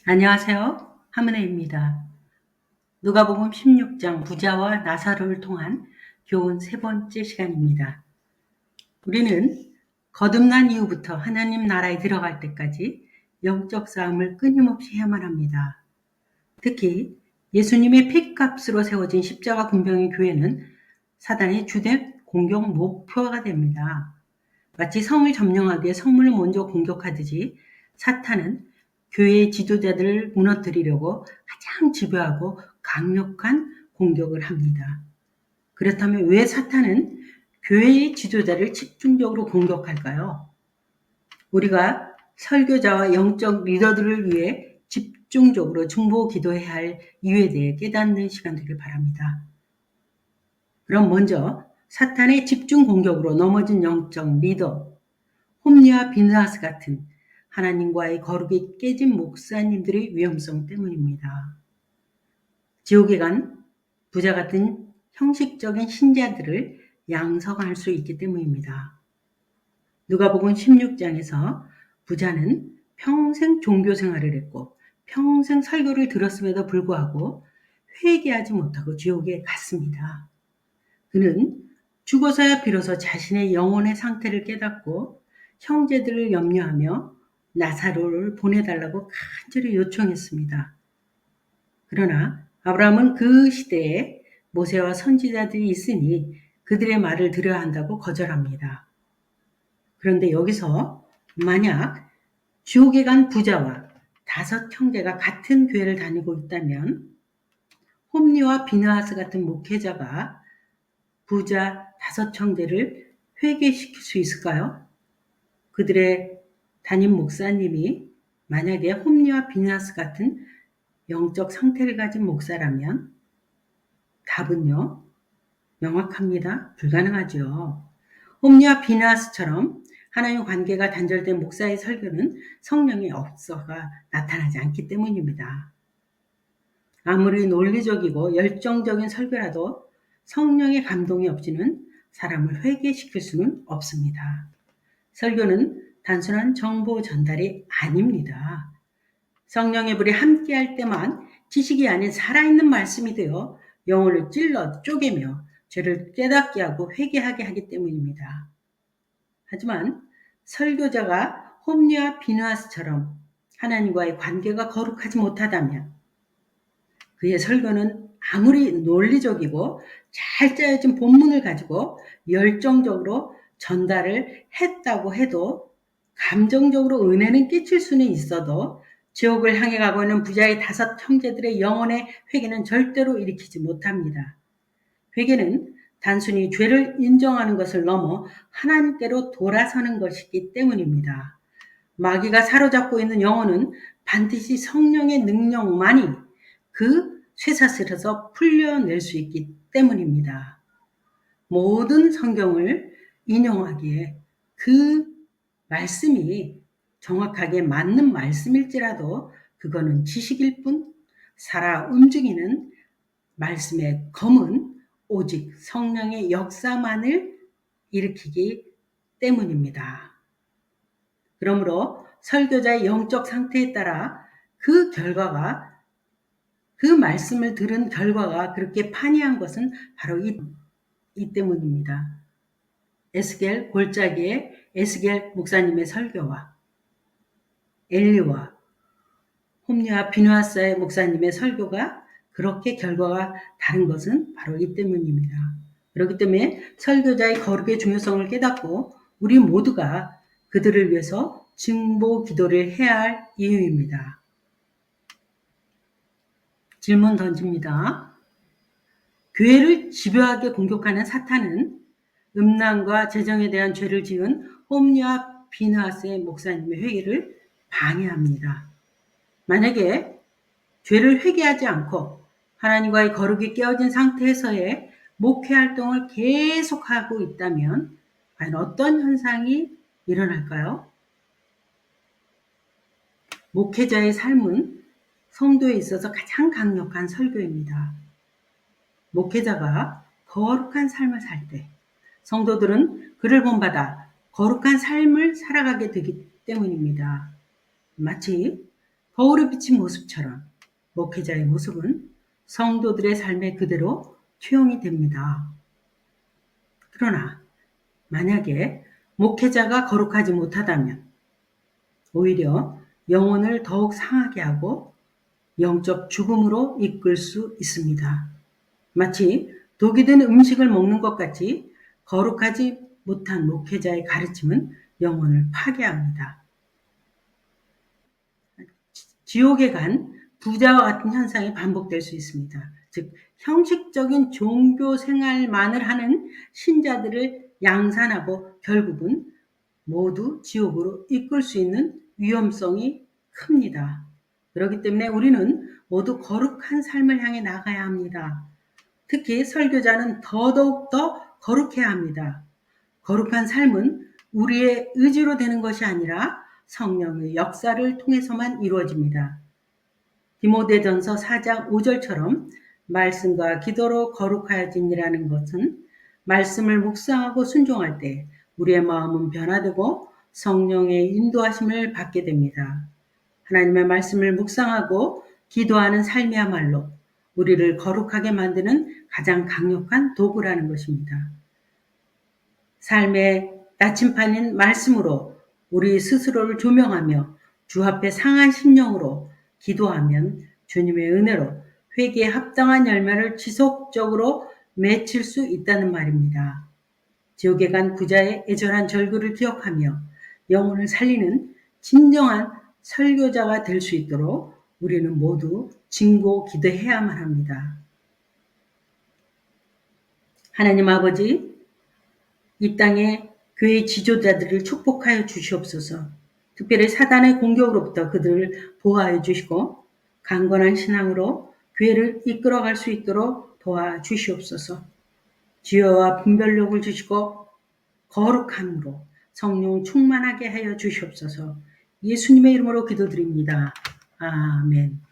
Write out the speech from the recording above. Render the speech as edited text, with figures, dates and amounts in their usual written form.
안녕하세요. 하문혜입니다. 누가복음 16장 부자와 나사로를 통한 교훈 세 번째 시간입니다. 우리는 거듭난 이후부터 하나님 나라에 들어갈 때까지 영적 싸움을 끊임없이 해야만 합니다. 특히 예수님의 피값으로 세워진 십자가 군병의 교회는 사단의 주된 공격 목표가 됩니다. 마치 성을 점령하기 위해 성문을 먼저 공격하듯이 사탄은 교회의 지도자들을 무너뜨리려고 가장 집요하고 강력한 공격을 합니다. 그렇다면 왜 사탄은 교회의 지도자를 집중적으로 공격할까요? 우리가 설교자와 영적 리더들을 위해 집중적으로 중보 기도해야 할 이유에 대해 깨닫는 시간 되길 바랍니다. 그럼 먼저 사탄의 집중 공격으로 넘어진 영적 리더, 홈리와 비느하스 같은 하나님과의 거룩이 깨진 목사님들의 위험성 때문입니다. 지옥에 간 부자 같은 형식적인 신자들을 양성할 수 있기 때문입니다. 누가복음 16장에서 부자는 평생 종교 생활을 했고 평생 설교를 들었음에도 불구하고 회개하지 못하고 지옥에 갔습니다. 그는 죽어서야 비로소 자신의 영혼의 상태를 깨닫고 형제들을 염려하며 나사로를 보내달라고 간절히 요청했습니다. 그러나 아브라함은 그 시대에 모세와 선지자들이 있으니 그들의 말을 들어야 한다고 거절합니다. 그런데 여기서 만약 지옥에 간 부자와 5 형제가 같은 교회를 다니고 있다면 홈리와 비느하스 같은 목회자가 부자 5 형제를 회개시킬 수 있을까요? 그들의 담임 목사님이 만약에 홈리와 비느하스 같은 영적 상태를 가진 목사라면 답은요, 명확합니다. 불가능하죠. 홈리와 비느하스처럼 하나님과 관계가 단절된 목사의 설교는 성령의 역사가 나타나지 않기 때문입니다. 아무리 논리적이고 열정적인 설교라도 성령의 감동이 없이는 사람을 회개시킬 수는 없습니다. 설교는 단순한 정보 전달이 아닙니다. 성령의 불이 함께할 때만 지식이 아닌 살아있는 말씀이 되어 영혼을 찔러 쪼개며 죄를 깨닫게 하고 회개하게 하기 때문입니다. 하지만 설교자가 홈리와 비느하스처럼 하나님과의 관계가 거룩하지 못하다면 그의 설교는 아무리 논리적이고 잘 짜여진 본문을 가지고 열정적으로 전달을 했다고 해도 감정적으로 은혜는 끼칠 수는 있어도 지옥을 향해 가고 있는 부자의 5 형제들의 영혼의 회개는 절대로 일으키지 못합니다. 회개는 단순히 죄를 인정하는 것을 넘어 하나님께로 돌아서는 것이기 때문입니다. 마귀가 사로잡고 있는 영혼은 반드시 성령의 능력만이 그 쇠사슬에서 풀려낼 수 있기 때문입니다. 모든 성경을 인용하기에 그 말씀이 정확하게 맞는 말씀일지라도 그거는 지식일 뿐 살아 움직이는 말씀의 검은 오직 성령의 역사만을 일으키기 때문입니다. 그러므로 설교자의 영적 상태에 따라 그 말씀을 들은 결과가 그렇게 판이한 것은 바로 이 때문입니다. 에스겔 골짜기의 에스겔 목사님의 설교와 엘리와 홈리와 비느하스의 목사님의 설교가 그렇게 결과가 다른 것은 바로 이 때문입니다. 그렇기 때문에 설교자의 거룩의 중요성을 깨닫고 우리 모두가 그들을 위해서 중보 기도를 해야 할 이유입니다. 질문 던집니다. 교회를 집요하게 공격하는 사탄은 음란과 재정에 대한 죄를 지은 홈리와 비느하스의 목사님의 회개를 방해합니다. 만약에 죄를 회개하지 않고 하나님과의 거룩이 깨어진 상태에서의 목회 활동을 계속하고 있다면 과연 어떤 현상이 일어날까요? 목회자의 삶은 성도에 있어서 가장 강력한 설교입니다. 목회자가 거룩한 삶을 살 때 성도들은 그를 본받아 거룩한 삶을 살아가게 되기 때문입니다. 마치 거울에 비친 모습처럼 목회자의 모습은 성도들의 삶에 그대로 투영이 됩니다. 그러나 만약에 목회자가 거룩하지 못하다면 오히려 영혼을 더욱 상하게 하고 영적 죽음으로 이끌 수 있습니다. 마치 독이 든 음식을 먹는 것 같이 거룩하지 못한 목회자의 가르침은 영혼을 파괴합니다. 지옥에 간 부자와 같은 현상이 반복될 수 있습니다. 즉 형식적인 종교 생활만을 하는 신자들을 양산하고 결국은 모두 지옥으로 이끌 수 있는 위험성이 큽니다. 그렇기 때문에 우리는 모두 거룩한 삶을 향해 나가야 합니다. 특히 설교자는 더더욱 더 거룩해야 합니다. 거룩한 삶은 우리의 의지로 되는 것이 아니라 성령의 역사를 통해서만 이루어집니다. 디모데전서 4장 5절처럼 말씀과 기도로 거룩하여지니라는 것은 말씀을 묵상하고 순종할 때 우리의 마음은 변화되고 성령의 인도하심을 받게 됩니다. 하나님의 말씀을 묵상하고 기도하는 삶이야말로 우리를 거룩하게 만드는 가장 강력한 도구라는 것입니다. 삶의 나침판인 말씀으로 우리 스스로를 조명하며 주 앞에 상한 심령으로 기도하면 주님의 은혜로 회개에 합당한 열매를 지속적으로 맺힐 수 있다는 말입니다. 지옥에 간 부자의 애절한 절규를 기억하며 영혼을 살리는 진정한 설교자가 될 수 있도록 우리는 모두 진고 기도해야만 합니다. 하나님 아버지, 이 땅에 교회 지도자들을 축복하여 주시옵소서. 특별히 사단의 공격으로부터 그들을 보호하여 주시고 강건한 신앙으로 교회를 이끌어갈 수 있도록 도와주시옵소서. 지혜와 분별력을 주시고 거룩함으로 성령 충만하게 하여 주시옵소서. 예수님의 이름으로 기도드립니다. 아멘.